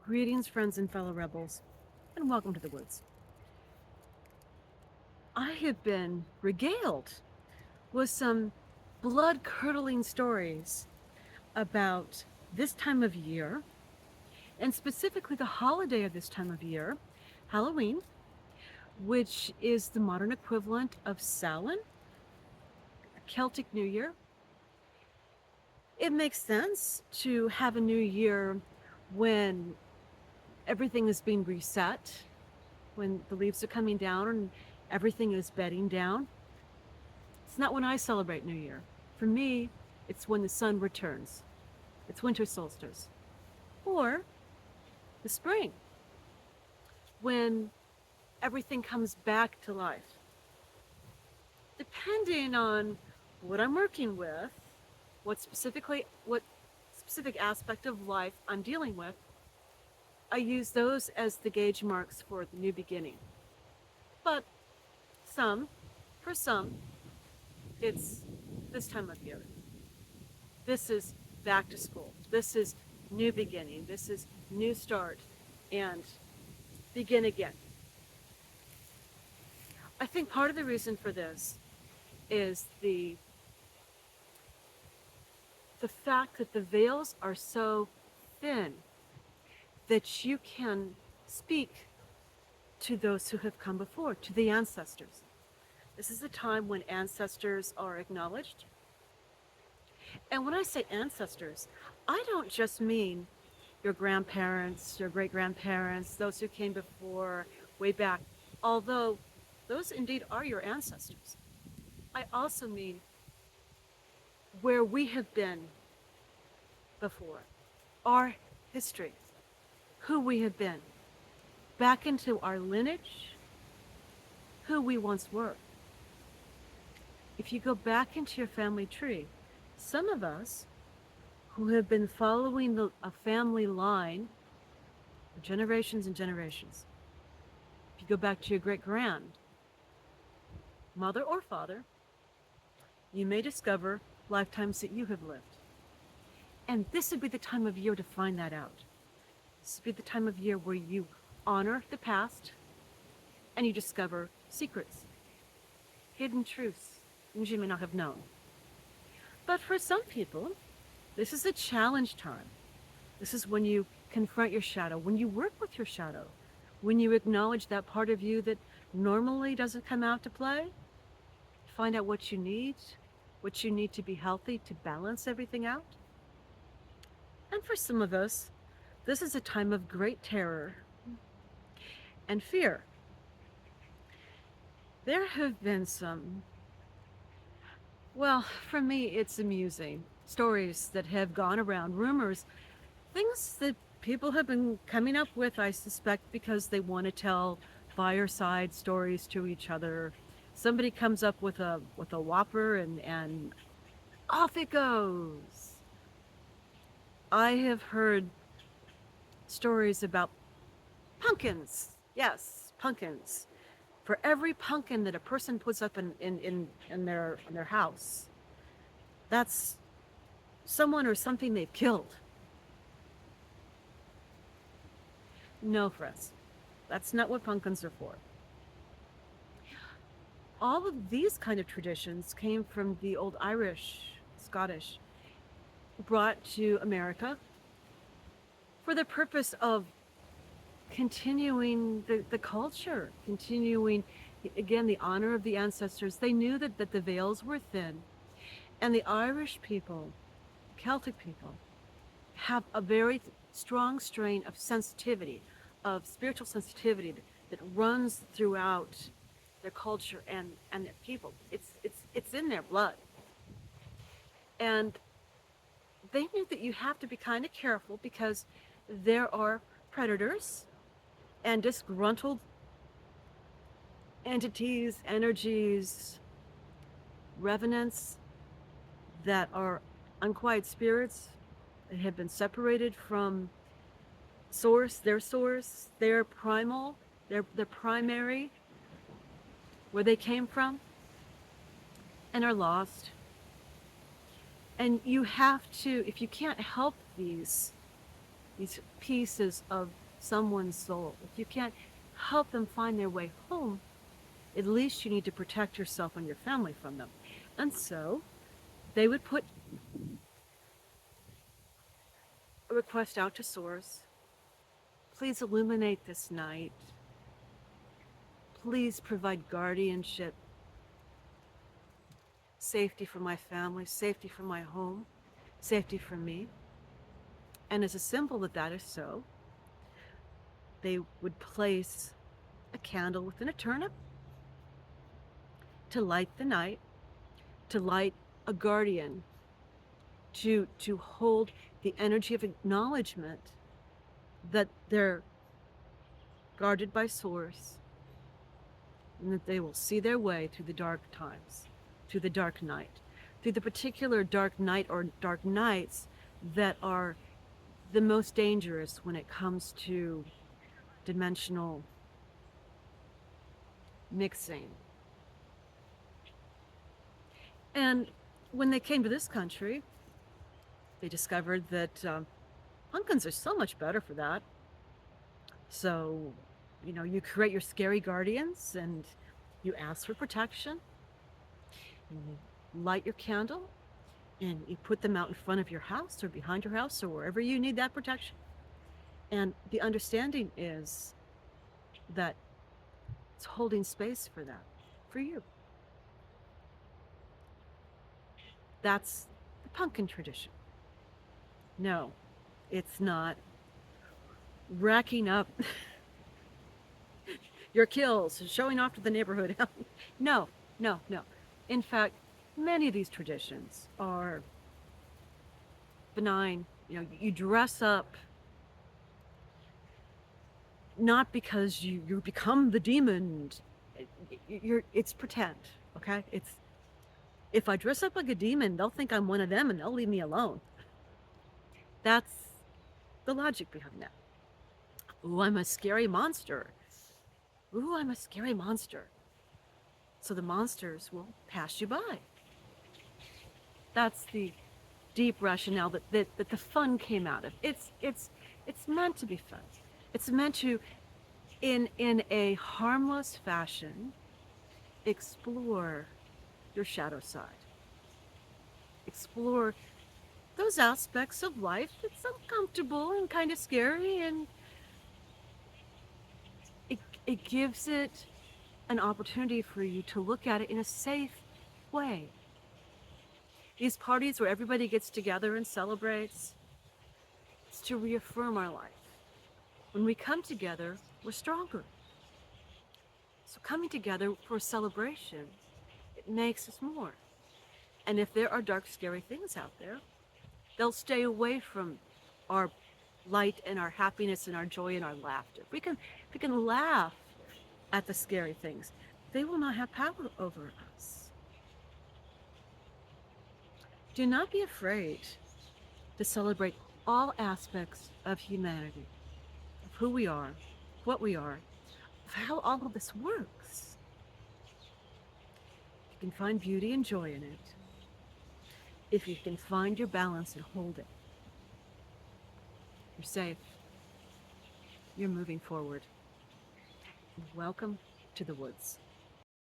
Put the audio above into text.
Greetings, friends and fellow rebels, and welcome to the woods. I have been regaled with some blood curdling stories about this time of year, and specifically the holiday of this time of year, Halloween, which is the modern equivalent of Samhain, Celtic New Year. It makes sense to have a new year when everything is being reset, when the leaves are coming down and everything is bedding down. It's not when I celebrate New Year. For me, it's when the sun returns. It's winter solstice. Or the spring, when everything comes back to life. Depending on what I'm working with, what specific aspect of life I'm dealing with, I use those as the gauge marks for the new beginning. But some, for some, it's this time of year. This is back to school. This is new beginning. This is new start and begin again. I think part of the reason for this is the fact that the veils are so thin that you can speak to those who have come before, to the ancestors. This is a time when ancestors are acknowledged. And when I say ancestors, I don't just mean your grandparents, your great grandparents, those who came before, way back, although those indeed are your ancestors. I also mean where we have been before, our history, who we have been, back into our lineage, who we once were. If you go back into your family tree, some of us who have been following a family line for generations and generations, if you go back to your great mother or father, you may discover lifetimes that you have lived. And this would be the time of year to find that out. This would be the time of year where you honor the past and you discover secrets, hidden truths, things you may not have known. But for some people, this is a challenge time. This is when you confront your shadow, when you work with your shadow, when you acknowledge that part of you that normally doesn't come out to play, find out what you need to be healthy, to balance everything out. And for some of us, this is a time of great terror and fear. There have been some, well, for me, it's amusing stories that have gone around, rumors, things that people have been coming up with, I suspect, because they want to tell fireside stories to each other. Somebody comes up with a whopper and off it goes. I have heard stories about pumpkins. Yes, pumpkins. For every pumpkin that a person puts up in their house, that's someone or something they've killed. No, friends, that's not what pumpkins are for. All of these kind of traditions came from the old Irish, Scottish, brought to America for the purpose of continuing the culture, continuing, again, the honor of the ancestors. They knew that the veils were thin. And the Irish people, Celtic people, have a very strong strain of sensitivity, of spiritual sensitivity that runs throughout their culture and their people. It's in their blood. And they knew that you have to be kind of careful because there are predators and disgruntled entities, energies, revenants that are unquiet spirits that have been separated from source, their primal, their primary, where they came from, and are lost. And you have to, if you can't help these these pieces of someone's soul. If you can't help them find their way home, at least you need to protect yourself and your family from them. And so they would put a request out to Source. Please illuminate this night. Please provide guardianship, safety for my family, safety for my home, safety for me. And as a symbol that that is so, they would place a candle within a turnip to light the night, to light a guardian, to hold the energy of acknowledgement that they're guarded by Source, and that they will see their way through the dark times, through the dark night, through the particular dark night or dark nights that are the most dangerous when it comes to dimensional mixing. And when they came to this country, they discovered that pumpkins are so much better for that. So, you create your scary guardians and you ask for protection. And you light your candle and you put them out in front of your house or behind your house or wherever you need that protection. And the understanding is that it's holding space for that, for you. That's the pumpkin tradition. No, it's not racking up your kills, showing off to the neighborhood. No, no, no. In fact, many of these traditions are benign. You dress up not because you become the demon. It's pretend, okay? If I dress up like a demon, they'll think I'm one of them and they'll leave me alone. That's the logic behind that. Ooh, I'm a scary monster. Ooh, I'm a scary monster. So the monsters will pass you by. That's the deep rationale that the fun came out of. It's meant to be fun. It's meant to, in a harmless fashion, explore your shadow side. Explore those aspects of life that's uncomfortable and kind of scary, and it gives it an opportunity for you to look at it in a safe way. These parties where everybody gets together and celebrates, it's to reaffirm our life. When we come together, we're stronger. So coming together for a celebration, it makes us more. And if there are dark, scary things out there, they'll stay away from our light and our happiness and our joy and our laughter. If we can laugh at the scary things, they will not have power over us. Do not be afraid to celebrate all aspects of humanity, of who we are, what we are, of how all of this works. You can find beauty and joy in it if you can find your balance and hold it. You're safe. You're moving forward. Welcome to the woods.